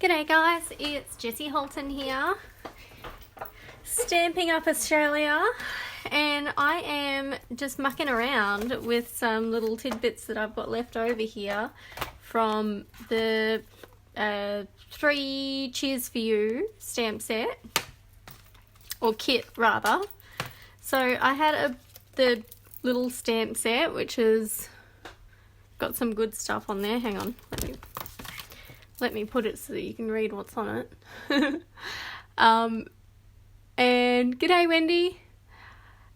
G'day guys, it's Jessie Holton here, Stamping Up Australia, and I am just mucking around with some little tidbits that I've got left over here from the 3 Cheers For You stamp set, or kit rather. So I had the little stamp set which has got some good stuff on there. Hang on, let me put it so that you can read what's on it. And g'day Wendy.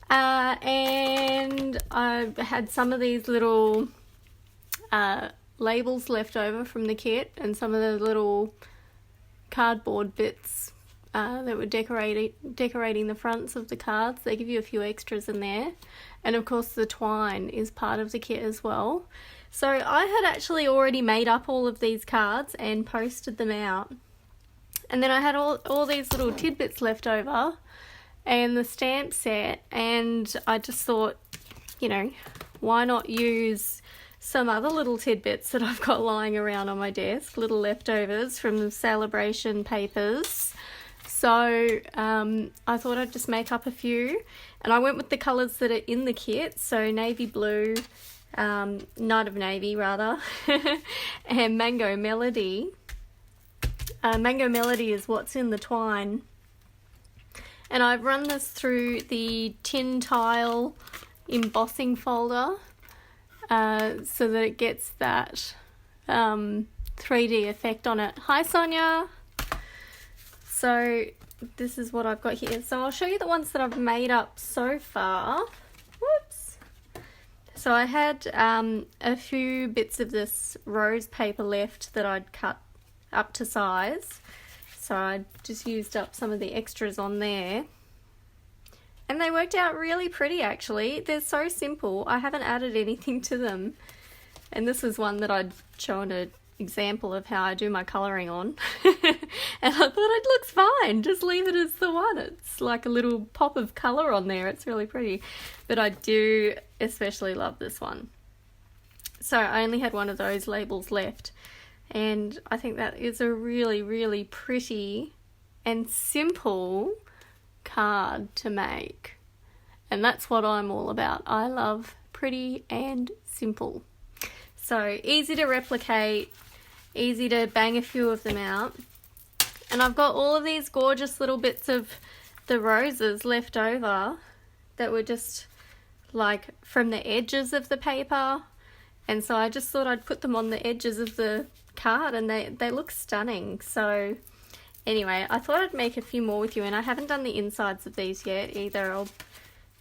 And I had some of these little labels left over from the kit, and some of the little cardboard bits that were decorating the fronts of the cards. They give you a few extras in there, and of course the twine is part of the kit as well. So I had actually already made up all of these cards and posted them out, and then I had all these little tidbits left over and the stamp set, and I just thought, you know, why not use some other little tidbits that I've got lying around on my desk, little leftovers from the celebration papers. So I thought I'd just make up a few, and I went with the colours that are in the kit, so navy blue, Night of Navy rather, and Mango Melody. Mango Melody is what's in the twine, and I've run this through the tin tile embossing folder so that it gets that 3D effect on it. Hi Sonia! So this is what I've got here. So I'll show you the ones that I've made up so far. Whoops! So I had a few bits of this rose paper left that I'd cut up to size. So I just used up some of the extras on there. And they worked out really pretty actually. They're so simple. I haven't added anything to them. And this was one that I'd shown an example of how I do my colouring on. And I thought it looks fine. Just leave it as the one. It's like a little pop of colour on there. It's really pretty. But I do especially love this one. So I only had one of those labels left. And I think that is a really, really pretty and simple card to make. And that's what I'm all about. I love pretty and simple. So easy to replicate, easy to bang a few of them out. And I've got all of these gorgeous little bits of the roses left over that were just like from the edges of the paper. And so I just thought I'd put them on the edges of the card, and they look stunning. So anyway, I thought I'd make a few more with you, and I haven't done the insides of these yet either. I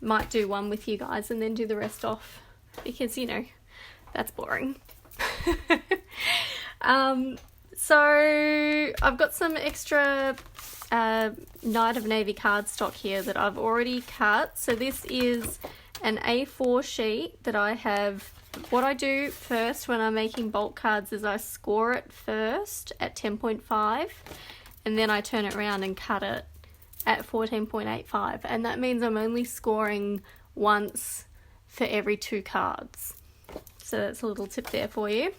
might do one with you guys and then do the rest off, because you know, that's boring. So I've got some extra Night of Navy cardstock here that I've already cut. So this is an A4 sheet that I have. What I do first when I'm making bulk cards is I score it first at 10.5, and then I turn it around and cut it at 14.85, and that means I'm only scoring once for every 2 cards. So that's a little tip there for you.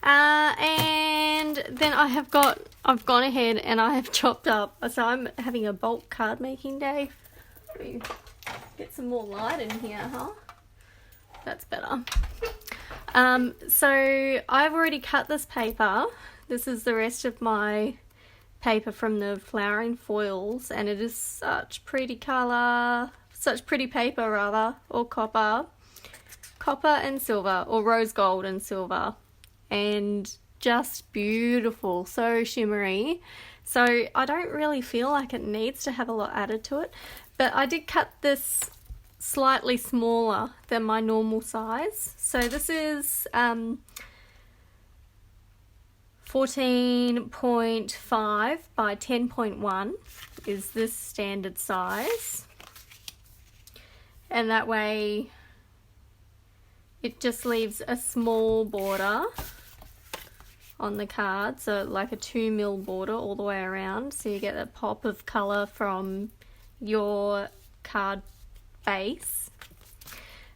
And then I've gone ahead and I have chopped up, so I'm having a bulk card making day. Let me get some more light in here, huh? That's better. So I've already cut this paper. This is the rest of my paper from the flowering foils, and it is such pretty colour, such pretty paper rather, or copper and silver, or rose gold and silver, and just beautiful, so shimmery. So I don't really feel like it needs to have a lot added to it, but I did cut this slightly smaller than my normal size. So this is 14.5 by 10.1 is this standard size, and that way it just leaves a small border on the card, so like a 2mm border all the way around, so you get a pop of colour from your card base.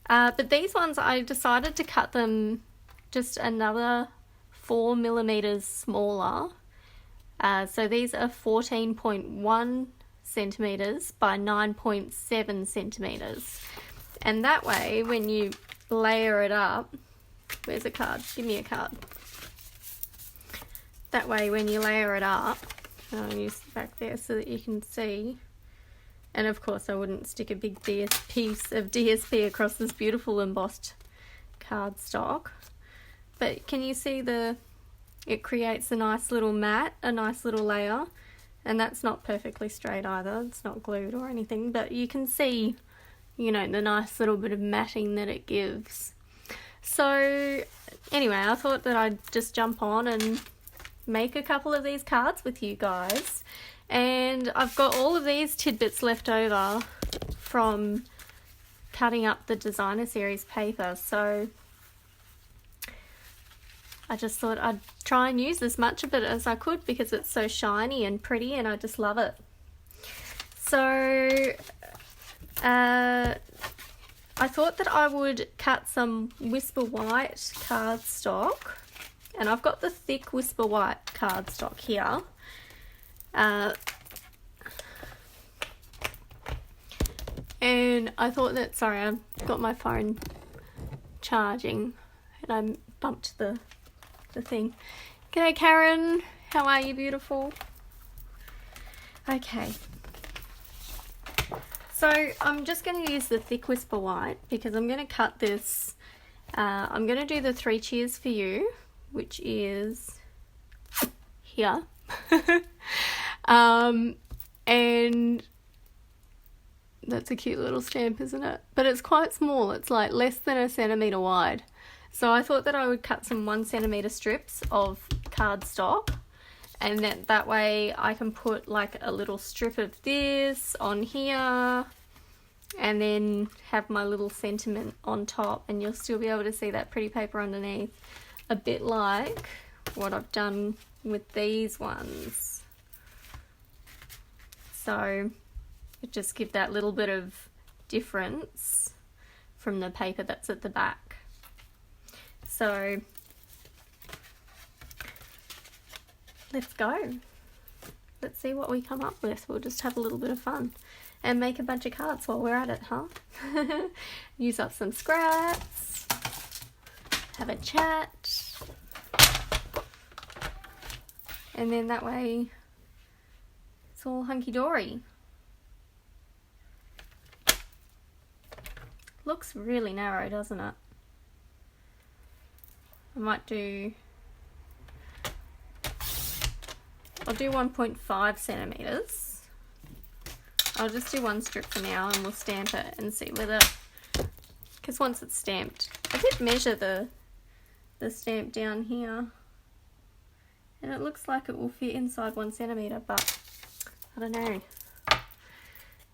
But these ones I decided to cut them just another 4 millimeters smaller. So these are 14.1 centimeters by 9.7 centimeters. And that way, when you layer it up, where's a card? Give me a card. That way, when you layer it up, I'll use it back there so that you can see. And of course, I wouldn't stick a big piece of DSP across this beautiful embossed cardstock. But can you see it creates a nice little mat, a nice little layer. And that's not perfectly straight either. It's not glued or anything. But you can see, you know, the nice little bit of matting that it gives. So anyway, I thought that I'd just jump on and make a couple of these cards with you guys. And I've got all of these tidbits left over from cutting up the designer series paper, so I just thought I'd try and use as much of it as I could because it's so shiny and pretty and I just love it. So I thought that I would cut some Whisper White cardstock, and I've got the thick Whisper White cardstock here. And I thought that, sorry, I've got my phone charging and I bumped the thing. G'day Karen, how are you, beautiful? Okay. So I'm just going to use the thick Whisper White because I'm going to cut this. I'm going to do the 3 cheers for you, which is here. And that's a cute little stamp, isn't it? But it's quite small. It's like less than a centimetre wide. So I thought that I would cut some 1 centimetre strips of cardstock, and that way I can put like a little strip of this on here and then have my little sentiment on top, and you'll still be able to see that pretty paper underneath, a bit like what I've done with these ones. So it just give that little bit of difference from the paper that's at the back. So let's go. Let's see what we come up with. We'll just have a little bit of fun and make a bunch of cards while we're at it, huh? Use up some scraps, have a chat, and then that way it's all hunky-dory. Looks really narrow, doesn't it? I'll do 1.5 centimeters. I'll just do 1 strip for now and we'll stamp it and see whether, because once it's stamped, I did measure the stamp down here and it looks like it will fit inside 1 centimeter, but I don't know.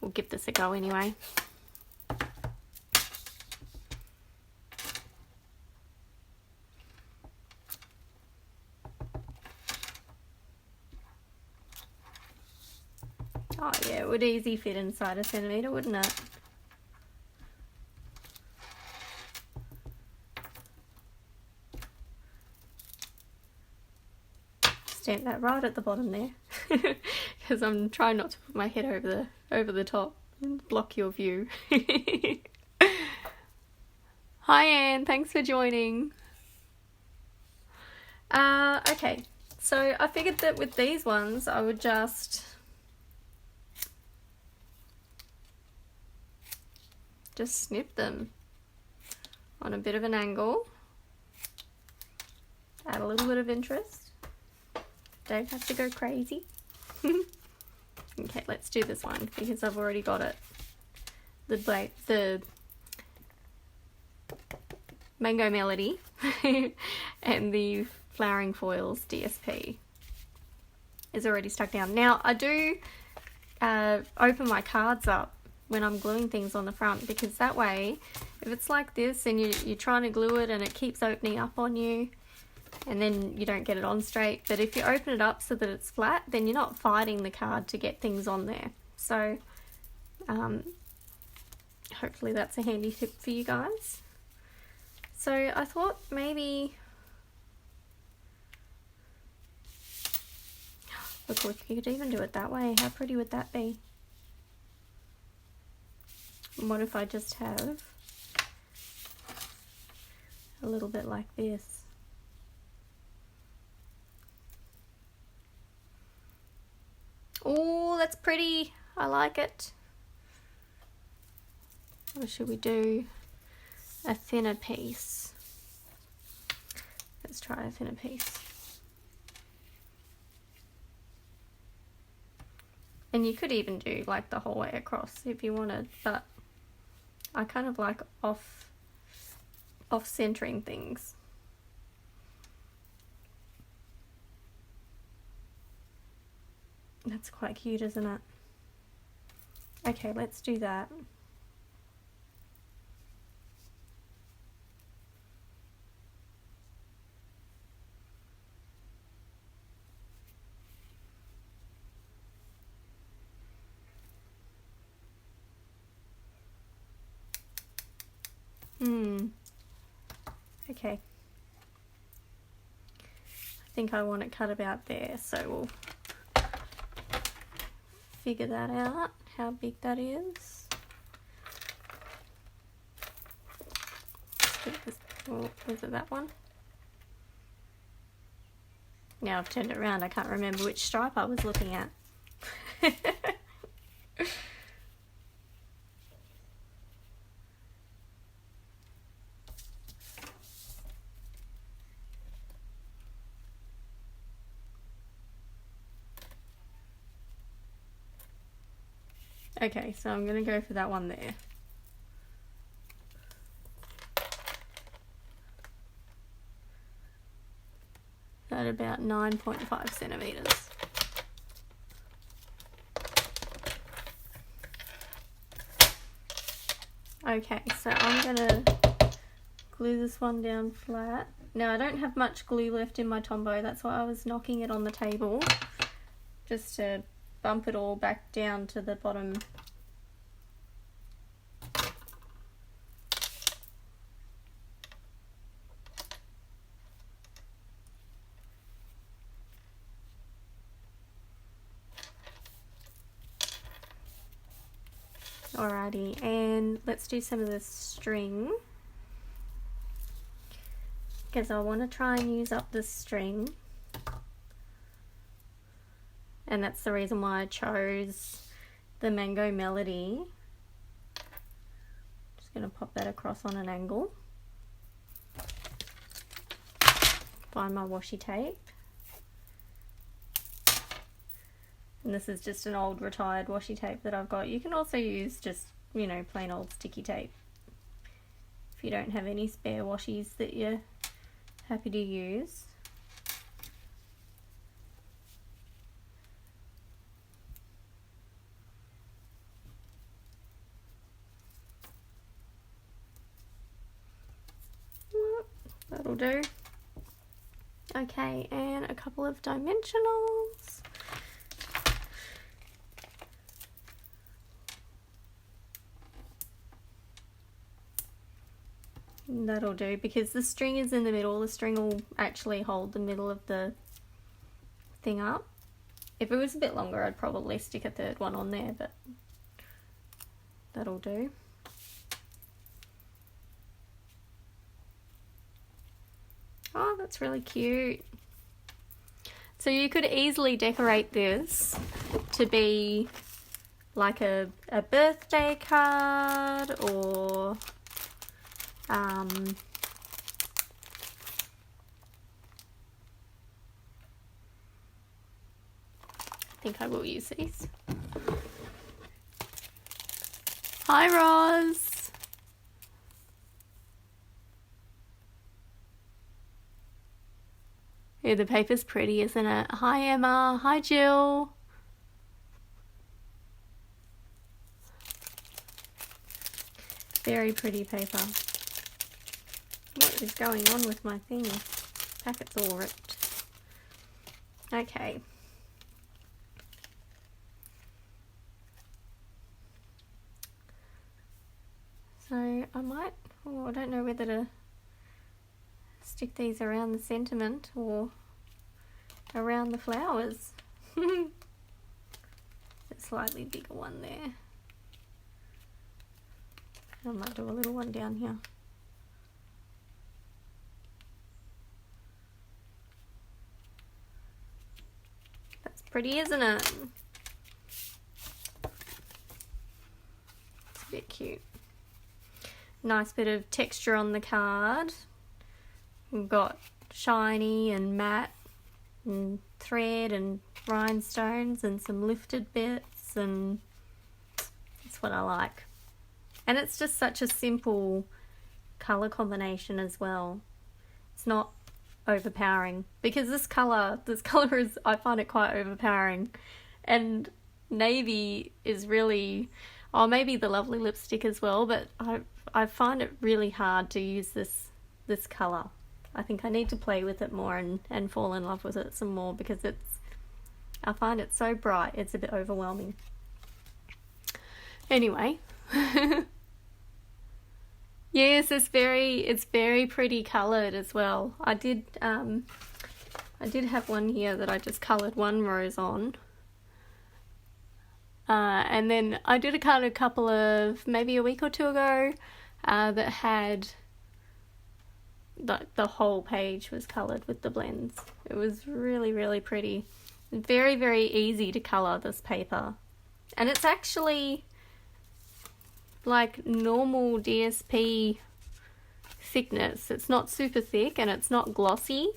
We'll give this a go anyway. Oh yeah, it would easily fit inside 1 centimetre, wouldn't it? Stamp that right at the bottom there, because I'm trying not to put my head over the top and block your view. Hi Anne, thanks for joining. Okay, so I figured that with these ones I would just snip them on a bit of an angle, add a little bit of interest, don't have to go crazy. Okay, let's do this one because I've already got it. The Mango Melody and the Flowering Foils DSP is already stuck down. Now I do open my cards up when I'm gluing things on the front, because that way if it's like this and you're trying to glue it and it keeps opening up on you and then you don't get it on straight, but if you open it up so that it's flat, then you're not fighting the card to get things on there. So hopefully that's a handy tip for you guys. So I thought maybe Look, we could even do it that way. How pretty would that be? And what if I just have a little bit like this? Oh, that's pretty. I like it. Or should we do a thinner piece? Let's try a thinner piece. And you could even do like the whole way across if you wanted, but I kind of like off centering things. That's quite cute, isn't it? Okay, let's do that. Okay. I think I want it cut about there, so we'll figure that out, how big that is. Oh, is it that one? Now I've turned it around, I can't remember which stripe I was looking at. Okay, so I'm going to go for that one there. At about 9.5 centimeters. Okay, so I'm going to glue this one down flat. Now I don't have much glue left in my Tombow, that's why I was knocking it on the table, just to bump it all back down to the bottom. Alrighty, and let's do some of this string, because I want to try and use up this string, and that's the reason why I chose the Mango Melody. Just going to pop that across on an angle. Find my washi tape. And this is just an old retired washi tape that I've got. You can also use just, you know, plain old sticky tape if you don't have any spare washies that you're happy to use. That'll do. Okay, and a couple of dimensionals. That'll do, because the string is in the middle. The string will actually hold the middle of the thing up. If it was a bit longer, I'd probably stick a third one on there, but that'll do. Oh, that's really cute. So you could easily decorate this to be like a birthday card, or I think I will use these. Hi, Roz. Yeah, the paper's pretty, isn't it? Hi, Emma. Hi, Jill. Very pretty paper. What is going on with my thing? Packet's all ripped. Okay. So I might, I don't know whether to stick these around the sentiment or around the flowers. A slightly bigger one there. I might do a little one down here. That's pretty, isn't it? It's a bit cute. Nice bit of texture on the card. We've got shiny and matte and thread and rhinestones and some lifted bits, and that's what I like. And it's just such a simple colour combination as well. It's not overpowering, because this colour is, I find it quite overpowering. And navy is really, oh, maybe the lovely lipstick as well, but I find it really hard to use this colour. I think I need to play with it more and fall in love with it some more, because I find it so bright, it's a bit overwhelming. Anyway. Yes, it's very pretty coloured as well. I did have one here that I just coloured one rose on. And then I did a couple of, maybe a week or two ago, that had the whole page was coloured with the blends. It was really, really pretty. Very, very easy to colour this paper. And it's actually like normal DSP thickness. It's not super thick and it's not glossy.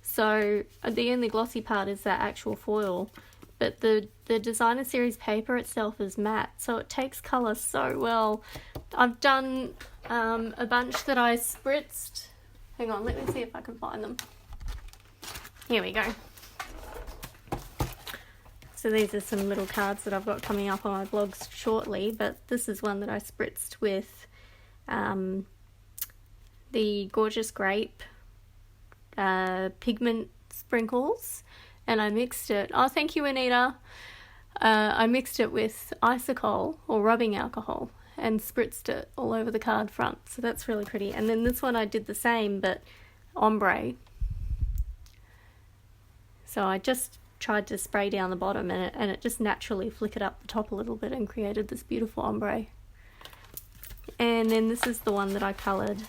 So the only glossy part is that actual foil. But the designer series paper itself is matte, so it takes colour so well. I've done a bunch that I spritzed. Hang on, let me see if I can find them. Here we go. So these are some little cards that I've got coming up on my blogs shortly, but this is one that I spritzed with the Gorgeous Grape pigment sprinkles, and I mixed it. Oh, thank you, Anita. I mixed it with isocol or rubbing alcohol and spritzed it all over the card front. So that's really pretty. And then this one I did the same, but ombre. So I just tried to spray down the bottom, and it just naturally flickered up the top a little bit and created this beautiful ombre. And then this is the one that I coloured.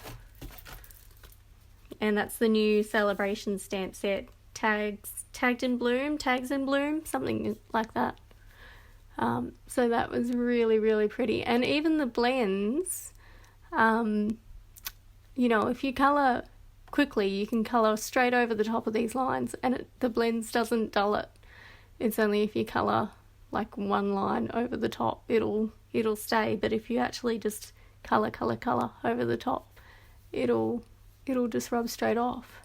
And that's the new Celebration stamp set. Tags in Bloom, something like that. So that was really, really pretty. And even the blends, you know, if you colour quickly, you can colour straight over the top of these lines, and the blends doesn't dull it. It's only if you colour like one line over the top, it'll stay. But if you actually just colour over the top, it'll just rub straight off.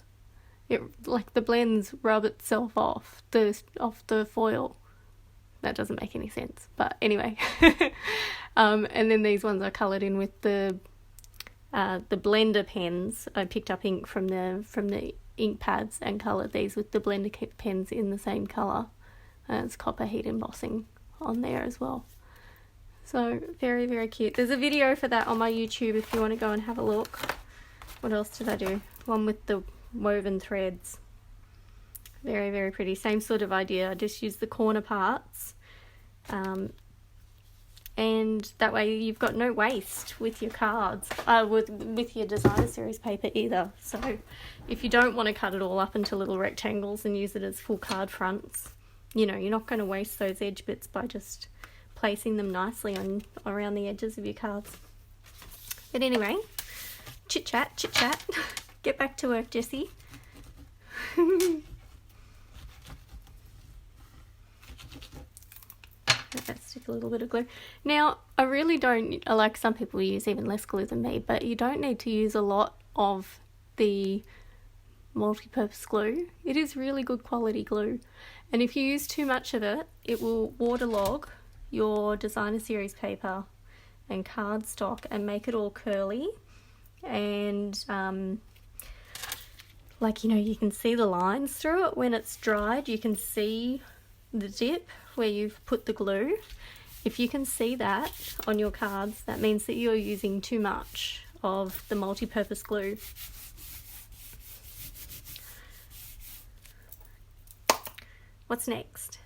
Like the blends rub itself off the foil. That doesn't make any sense, but anyway. And then these ones are coloured in with the blender pens. I picked up ink from the ink pads and coloured these with the blender pens in the same colour. And it's copper heat embossing on there as well. So very, very cute. There's a video for that on my YouTube if you want to go and have a look. What else did I do? One with the woven threads. Very, very pretty. Same sort of idea. I just used the corner parts. And that way you've got no waste with your cards, with your designer series paper either. So if you don't want to cut it all up into little rectangles and use it as full card fronts, you know, you're not going to waste those edge bits by just placing them nicely around the edges of your cards. But anyway, chit chat. Get back to work, Jessie. Let's stick a little bit of glue. Now, I really don't, like some people use even less glue than me, but you don't need to use a lot of the multi-purpose glue. It is really good quality glue. And if you use too much of it, it will waterlog your designer series paper and cardstock and make it all curly. And like, you know, you can see the lines through it when it's dried. You can see the dip where you've put the glue. If you can see that on your cards, that means that you're using too much of the multi-purpose glue. What's next?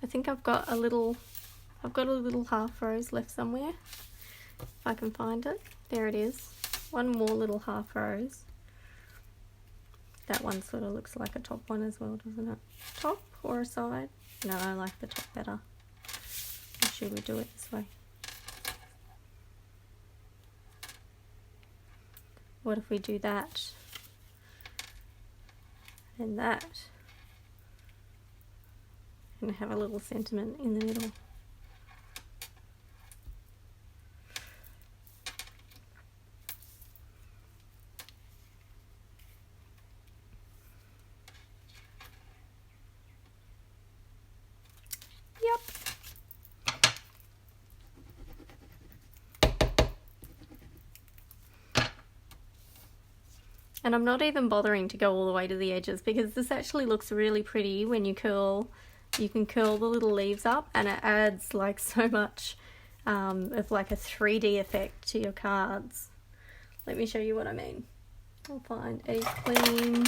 I think I've got a little half rose left somewhere, if I can find it. There it is. One more little half rose. That one sort of looks like a top one as well, doesn't it? Top or a side? No, I like the top better. Or should we do it this way? What if we do that and that and have a little sentiment in the middle? And I'm not even bothering to go all the way to the edges because this actually looks really pretty when you curl. You can curl the little leaves up and it adds like so much of like a 3D effect to your cards. Let me show you what I mean. I'll find a clean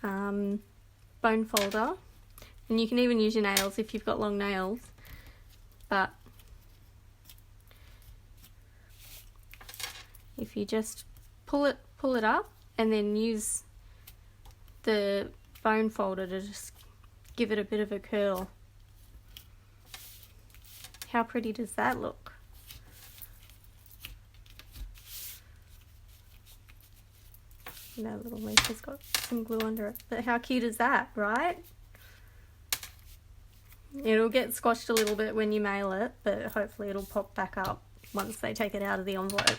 bone folder. And you can even use your nails if you've got long nails. But if you just pull it up and then use the bone folder to just give it a bit of a curl. How pretty does that look? That little leaf has got some glue under it. But how cute is that, right? It'll get squashed a little bit when you mail it, but hopefully it'll pop back up once they take it out of the envelope.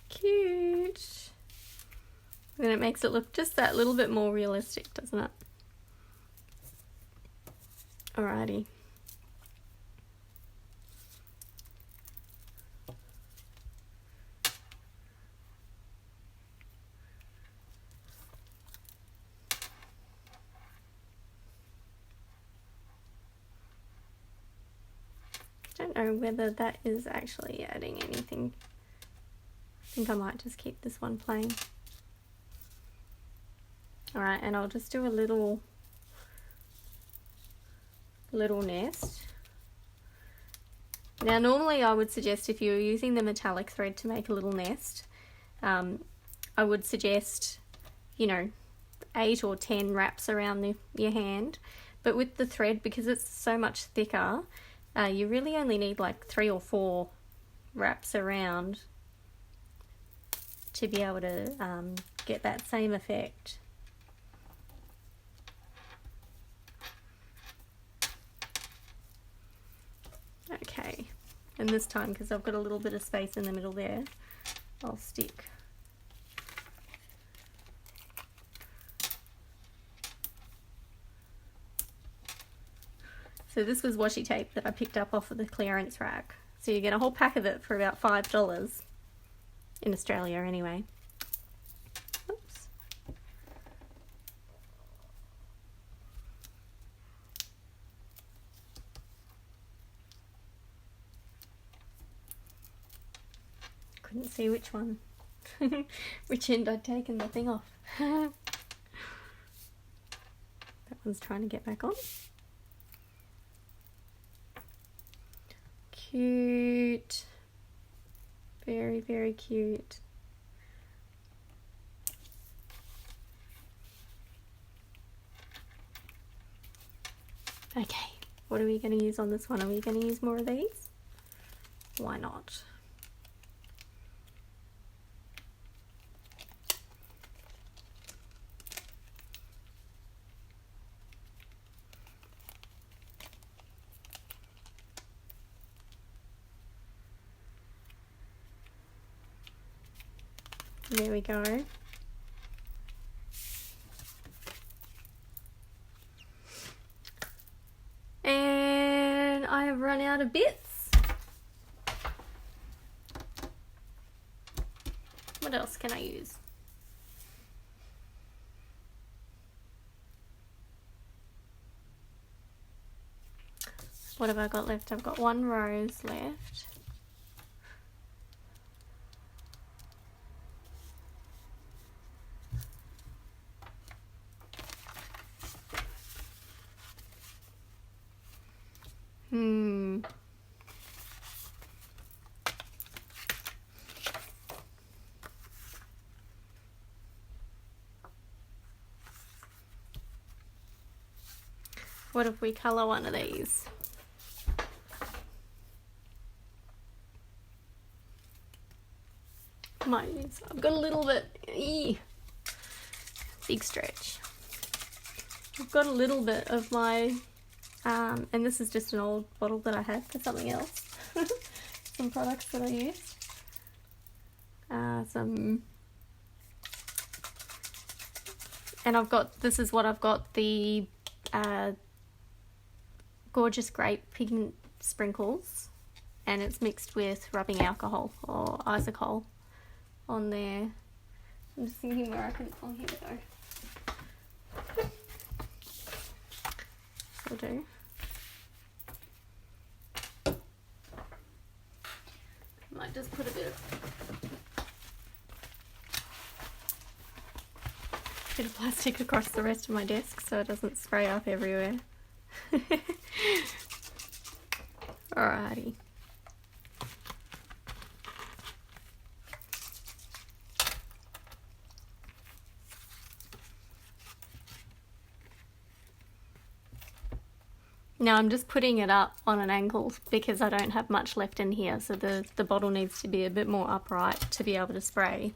Cute. And it makes it look just that little bit more realistic, doesn't it? Alrighty. I don't know whether that is actually adding anything. I think I might just keep this one plain. Alright, and I'll just do a little nest. Now normally I would suggest if you're using the metallic thread to make a little nest, I would suggest, 8 or 10 wraps around your hand. But with the thread, because it's so much thicker, you really only need like 3 or 4 wraps around to be able to get that same effect. Okay, and this time, because I've got a little bit of space in the middle there, I'll stick so this was washi tape that I picked up off of the clearance rack. So you get a whole pack of it for about $5 in Australia anyway. Oops. Couldn't see which one, which end I'd taken the thing off. That one's trying to get back on. Cute. Very, very cute. Okay, what are we going to use on this one? Are we going to use more of these? Why not? There we go. And I have run out of bits. What else can I use? What have I got left? I've got one rose left. What if we colour one of these? Might use, I've got a little bit, big stretch. I've got a little bit of my, and this is just an old bottle that I had for something else. Some products that I used. And I've got, this is what I've got, the Gorgeous Grape Pigment Sprinkles, and it's mixed with rubbing alcohol or isocol on there. I'm just thinking where I can, oh here we go. Will do. Might just put a bit of plastic across the rest of my desk so it doesn't spray up everywhere. Alrighty. Now I'm just putting it up on an angle because I don't have much left in here, so the bottle needs to be a bit more upright to be able to spray.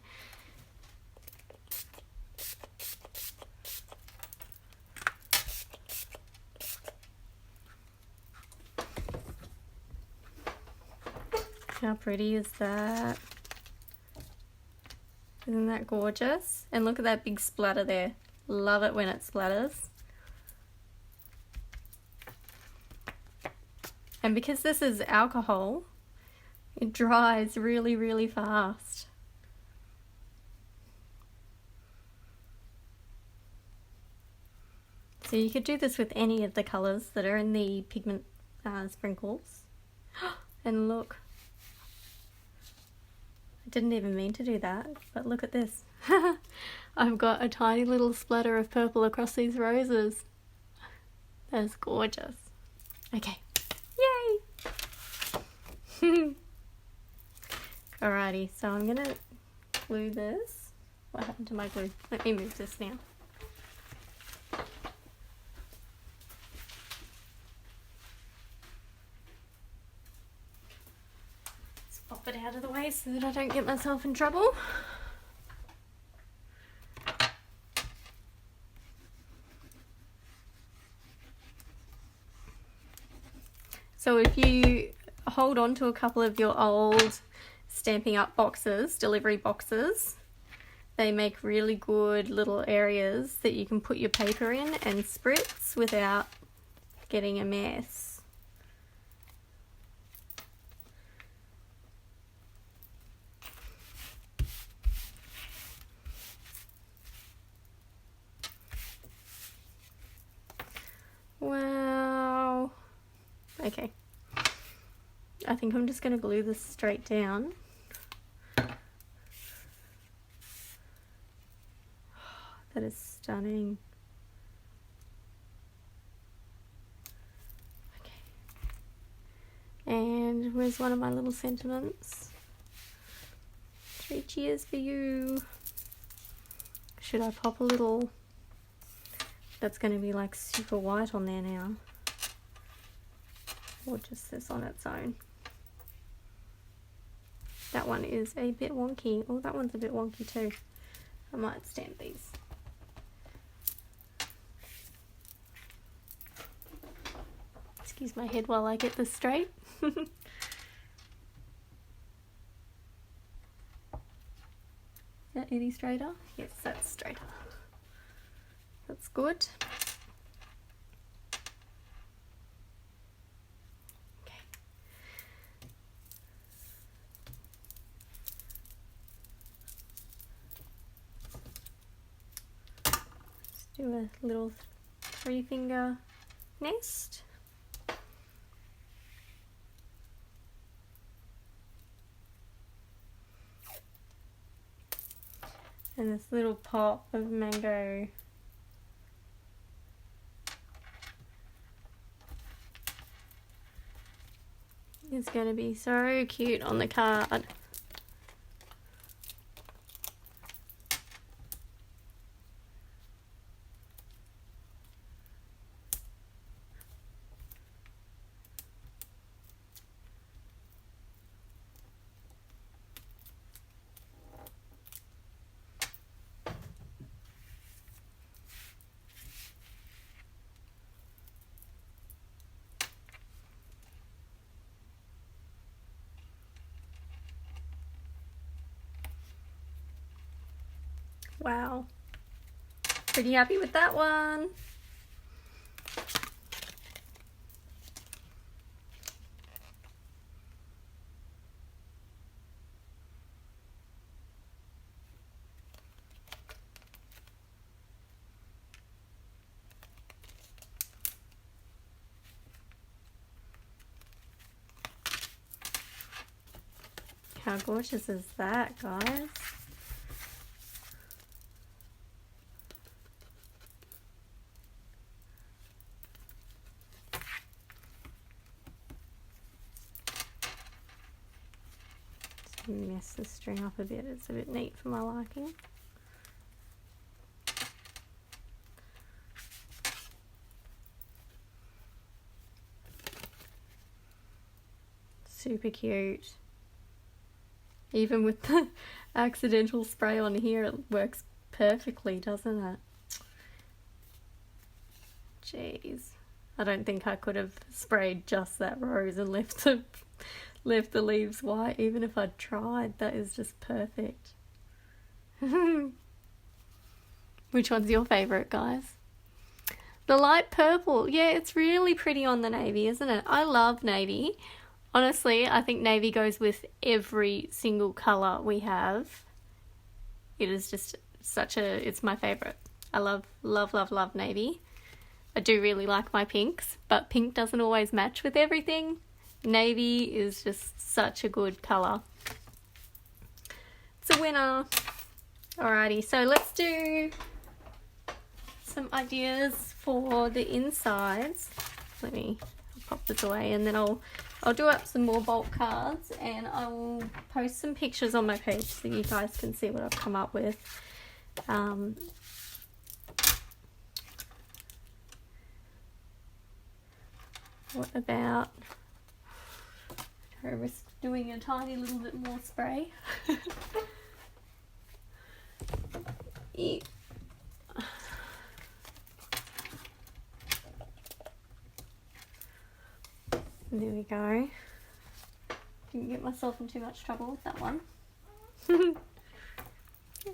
How pretty is that? Isn't that gorgeous? And look at that big splatter there. Love it when it splatters. And because this is alcohol, it dries really, really fast. So you could do this with any of the colours that are in the pigment sprinkles. And look. I didn't even mean to do that, but look at this. I've got a tiny little splatter of purple across these roses. That's gorgeous. Okay. Yay! Alrighty, so I'm gonna glue this. What happened to my glue? Let me move this now. Let's pop it out of the way so that I don't get myself in trouble. So if you hold on to a couple of your old Stampin' Up boxes, delivery boxes, they make really good little areas that you can put your paper in and spritz without getting a mess. Wow. Okay. I think I'm just going to glue this straight down. That is stunning. Okay. And where's one of my little sentiments? 3 cheers for you. Should I pop a little? That's going to be like super white on there now. Or just this on its own. That one is a bit wonky. Oh, that one's a bit wonky too. I might stamp these. Excuse my head while I get this straight. that any straighter? Yes, that's straighter. That's good. Okay. Let's do a little 3-finger nest. And this little pot of mango is going to be so cute on the card. Wow, pretty happy with that one. How gorgeous is that, guys? Mess the string up a bit, it's a bit neat for my liking. Super cute. Even with the accidental spray on here, it works perfectly, doesn't it? Jeez. I don't think I could have sprayed just that rose and left the leaves white, even if I'd tried. That is just perfect. Which one's your favourite, guys? The light purple. Yeah, it's really pretty on the navy, isn't it? I love navy. Honestly, I think navy goes with every single colour we have. It is just it's my favourite. I love, love, love, love navy. I do really like my pinks, but pink doesn't always match with everything. Navy is just such a good colour. It's a winner. Alrighty, so let's do some ideas for the insides. Let me pop this away, and then I'll do up some more bulk cards, and I will post some pictures on my page so you guys can see what I've come up with. What about risk doing a tiny little bit more spray? Yeah. There we go. Didn't get myself in too much trouble with that one.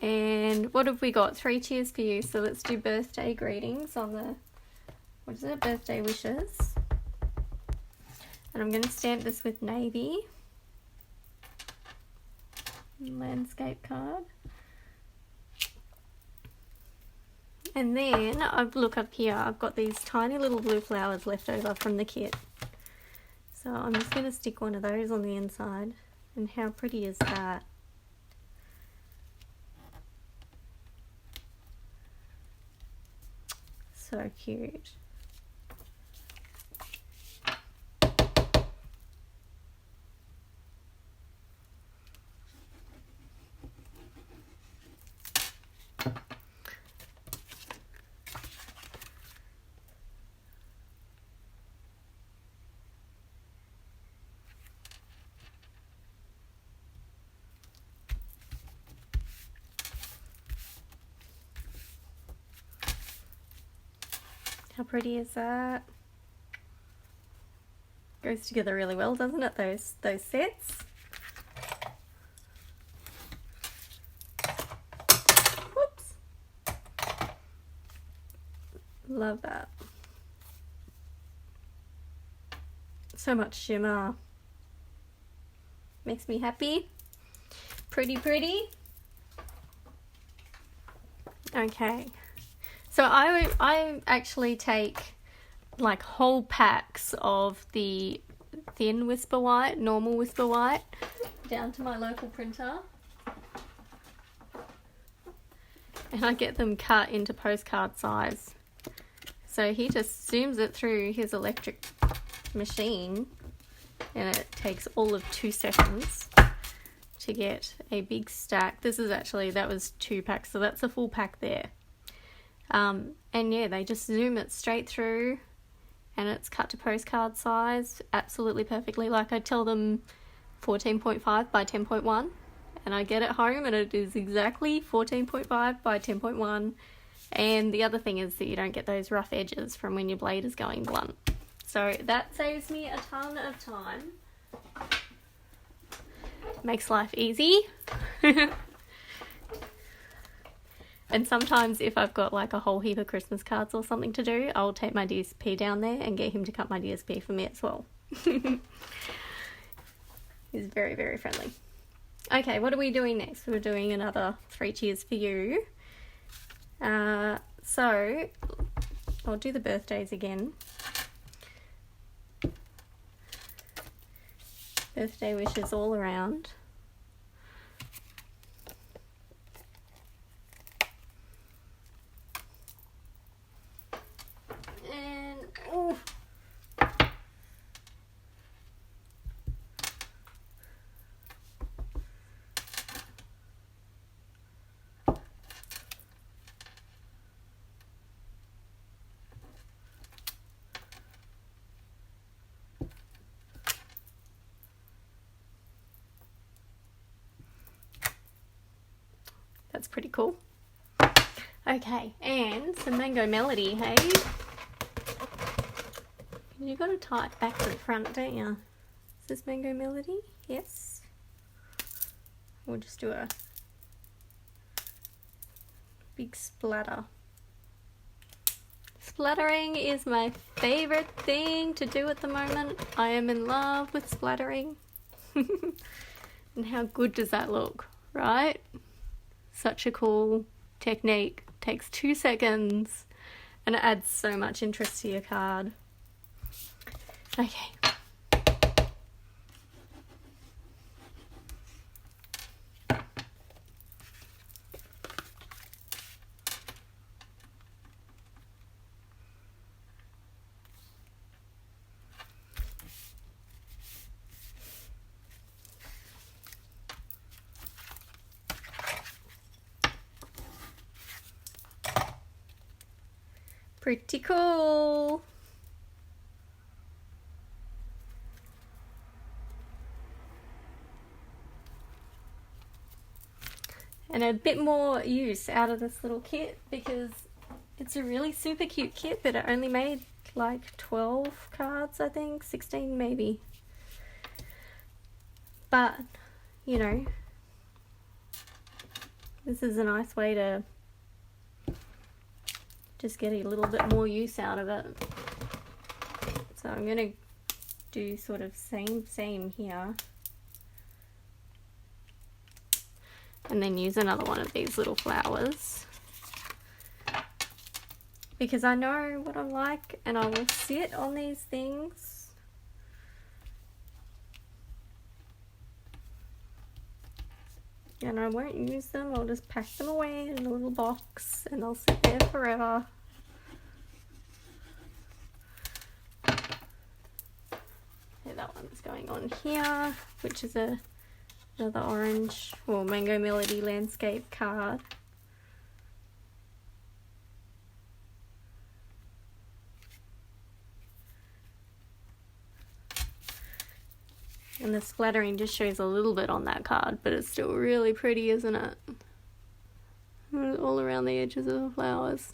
And what have we got? 3 cheers for you. So let's do birthday greetings on the, what is it? Birthday wishes. And I'm going to stamp this with navy. Landscape card. And then, look up here, I've got these tiny little blue flowers left over from the kit. So I'm just going to stick one of those on the inside. And how pretty is that? So cute. How pretty is that? Goes together really well, doesn't it? Those sets. Love that. So much shimmer. Makes me happy. Pretty. Okay. So I actually take like whole packs of the thin Whisper White, normal Whisper White, down to my local printer. And I get them cut into postcard size. So he just zooms it through his electric machine, and it takes all of 2 seconds to get a big stack. This is actually, that was 2 packs, so that's a full pack there. And yeah, they just zoom it straight through, and it's cut to postcard size absolutely perfectly. Like, I tell them 14.5 by 10.1, and I get it home and it is exactly 14.5 by 10.1. And the other thing is that you don't get those rough edges from when your blade is going blunt. So that saves me a ton of time. Makes life easy. And sometimes if I've got like a whole heap of Christmas cards or something to do, I'll take my DSP down there and get him to cut my DSP for me as well. He's very, very friendly. Okay, what are we doing next? We're doing another 3 Cheers for You. So I'll do the birthdays again. Birthday wishes all around. And oh, that's pretty cool. Okay, and some Mango Melody, hey? You got to tie it back to the front, don't you? Is this Mango Melody? Yes. We'll just do a big splatter. Splattering is my favorite thing to do at the moment. I am in love with splattering. And how good does that look, right? Such a cool technique. Takes 2 seconds and it adds so much interest to your card. Okay. Pretty cool. And a bit more use out of this little kit because it's a really super cute kit, but it only made like 12 cards, I think, 16 maybe. But, you know, this is a nice way to just get a little bit more use out of it. So I'm going to do sort of same here. And then use another one of these little flowers. Because I know what I'm like and I will sit on these things. And I won't use them, I'll just pack them away in a little box and they'll sit there forever. Okay, that one's going on here, which is another orange, or Mango Melody landscape card. And the splattering just shows a little bit on that card, but it's still really pretty, isn't it? All around the edges of the flowers.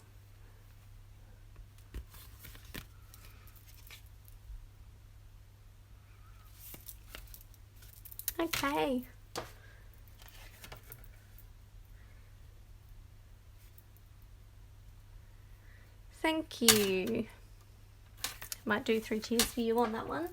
Okay. thank you. Might do 3 cheers for you on that one.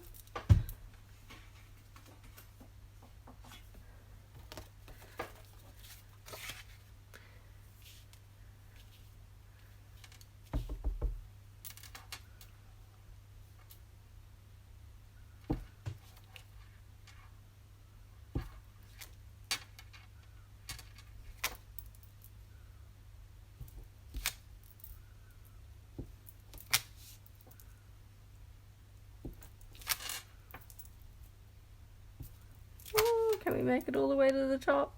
Can we make it all the way to the top?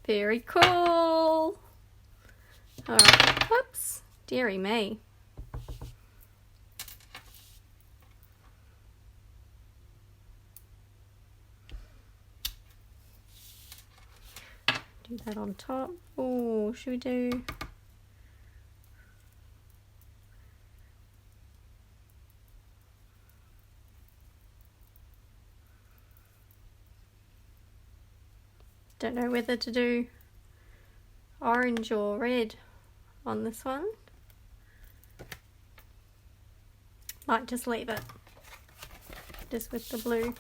Very cool. Alright, whoops, dearie me. Do that on top. Oh, should we do... Don't know whether to do orange or red on this one. Might just leave it just with the blue.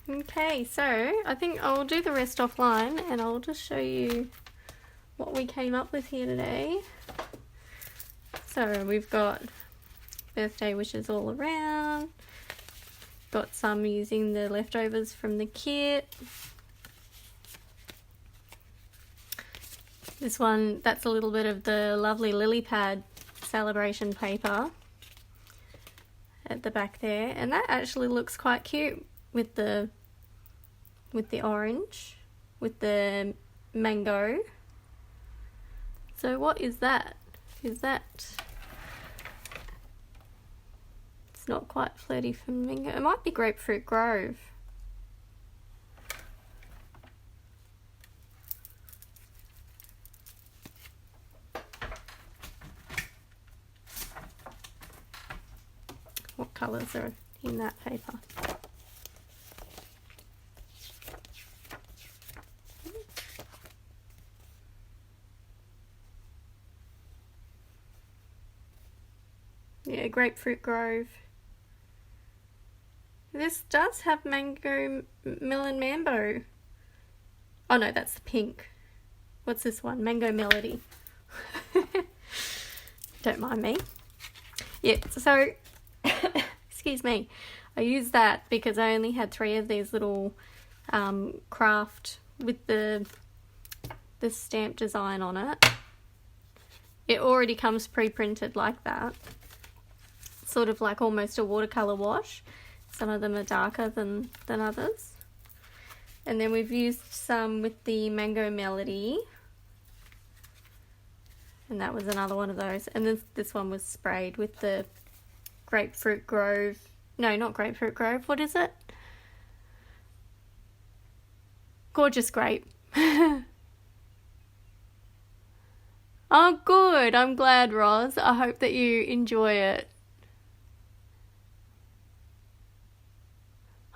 Okay, so I think I'll do the rest offline and I'll just show you what we came up with here today. So we've got birthday wishes all around, got some using the leftovers from the kit. This one, that's a little bit of the lovely lily pad celebration paper at the back there, and that actually looks quite cute with the orange, with the mango. So what is that? Is that... It's not quite flirty flamingo. It might be Grapefruit Grove. What colours are in that paper? Yeah, Grapefruit Grove. This does have mango, melon mambo. Oh no, that's the pink. What's this one? Mango Melody. Don't mind me. Yeah, so, excuse me. I used that because I only had 3 of these little craft with the stamp design on it. It already comes pre-printed like that. Sort of like almost a watercolor wash. Some of them are darker than others. And then we've used some with the Mango Melody. And that was another one of those. And this one was sprayed with the Grapefruit Grove. No, not Grapefruit Grove. What is it? Gorgeous Grape. Oh, good. I'm glad, Roz. I hope that you enjoy it.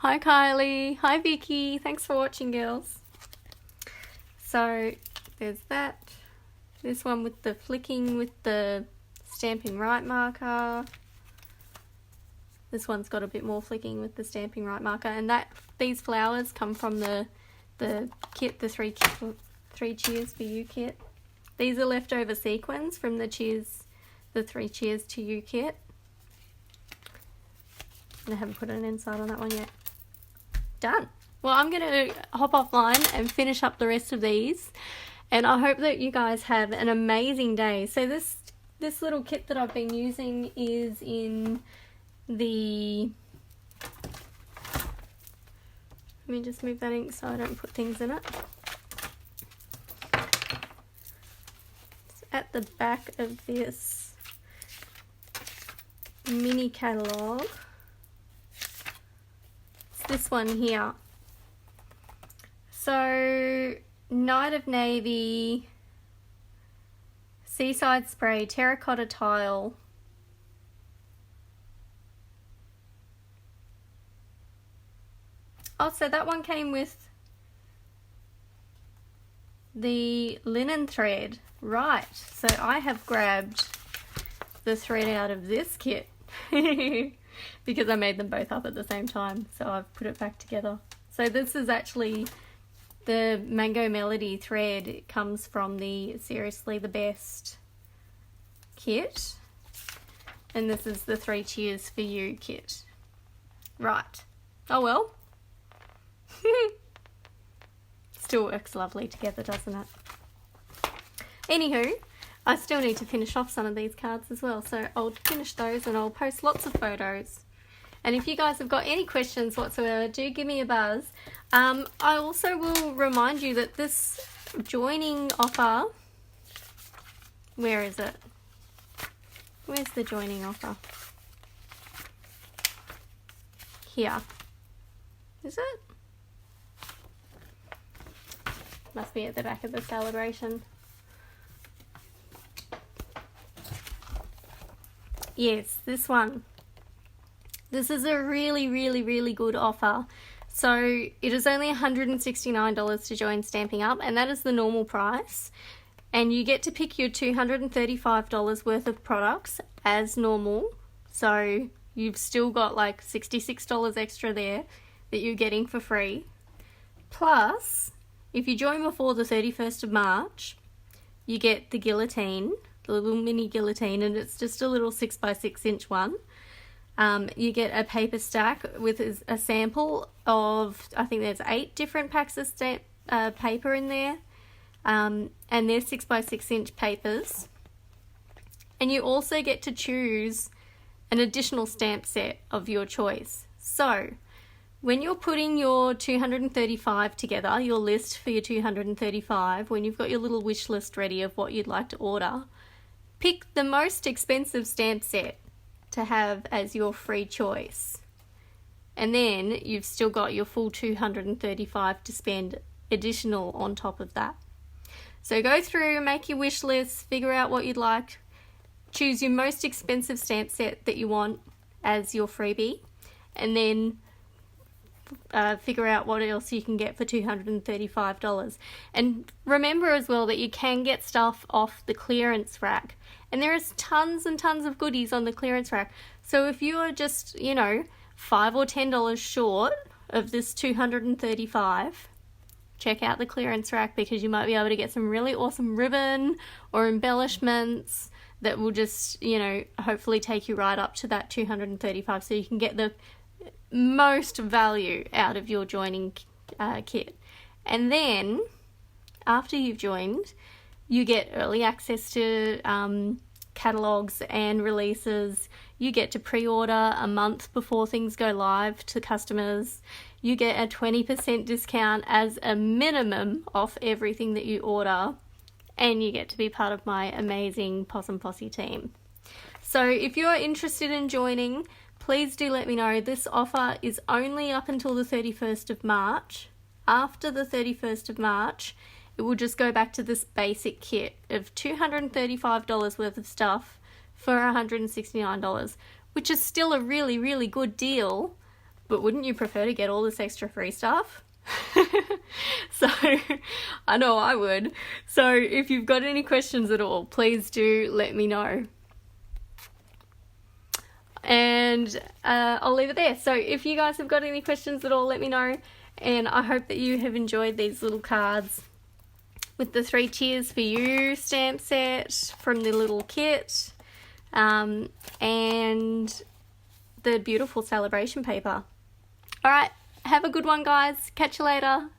Hi, Kylie. Hi, Vicky. Thanks for watching, girls. So, there's that. This one with the flicking with the Stamping Right marker. This one's got a bit more flicking with the Stamping Right marker. And these flowers come from the kit, the three Cheers for You kit. These are leftover sequins from the 3 Cheers to You kit. And I haven't put an inside on that one yet. Done. Well, I'm going to hop offline and finish up the rest of these. And I hope that you guys have an amazing day. So this little kit that I've been using is in the... Let me just move that ink so I don't put things in it. It's at the back of this mini catalogue. It's this one here. So, Night of Navy, Seaside Spray, Terracotta Tile, oh, so that one came with the linen thread. Right, so I have grabbed the thread out of this kit because I made them both up at the same time, so I've put it back together. So this is actually the Mango Melody thread. It comes from the Seriously the Best kit, and this is the 3 Cheers for You kit. Right, oh well. Still works lovely together, doesn't it? Anywho, I still need to finish off some of these cards as well, so I'll finish those and I'll post lots of photos. And if you guys have got any questions whatsoever, do give me a buzz. I also will remind you that this joining offer, where is it? Where's the joining offer? Here. Is it? Must be at the back of the celebration. Yes, this one. This is a really, really, really good offer. So it is only $169 to join Stamping Up, and that is the normal price. And you get to pick your $235 worth of products as normal. So you've still got like $66 extra there that you're getting for free. Plus, if you join before the 31st of March, you get the guillotine, the little mini guillotine, and it's just a little 6x6 inch one. You get a paper stack with a sample of, I think there's 8 different packs of stamp paper in there, and they're 6x6 inch papers. And you also get to choose an additional stamp set of your choice. So when you're putting your 235 together, your list for your 235, when you've got your little wish list ready of what you'd like to order, pick the most expensive stamp set to have as your free choice. And then you've still got your full 235 to spend additional on top of that. So go through, make your wish list, figure out what you'd like, choose your most expensive stamp set that you want as your freebie, and then figure out what else you can get for $235. And remember as well that you can get stuff off the clearance rack, and there is tons and tons of goodies on the clearance rack. So if you are just, $5 or $10 short of this 235, check out the clearance rack, because you might be able to get some really awesome ribbon or embellishments that will just, hopefully take you right up to that 235, so you can get the most value out of your joining kit. And then after you've joined, you get early access to catalogs and releases. You get to pre-order a month before things go live to customers. You get a 20% discount as a minimum off everything that you order, and you get to be part of my amazing Possum Posse team. So if you're interested in joining, please do let me know. This offer is only up until the 31st of March. After the 31st of March, it will just go back to this basic kit of $235 worth of stuff for $169, which is still a really, really good deal. But wouldn't you prefer to get all this extra free stuff? So, I know I would. So if you've got any questions at all, please do let me know. And I'll leave it there. So if you guys have got any questions at all, let me know. And I hope that you have enjoyed these little cards with the 3 Cheers for You stamp set from the little kit, and the beautiful celebration paper. Alright, have a good one, guys. Catch you later.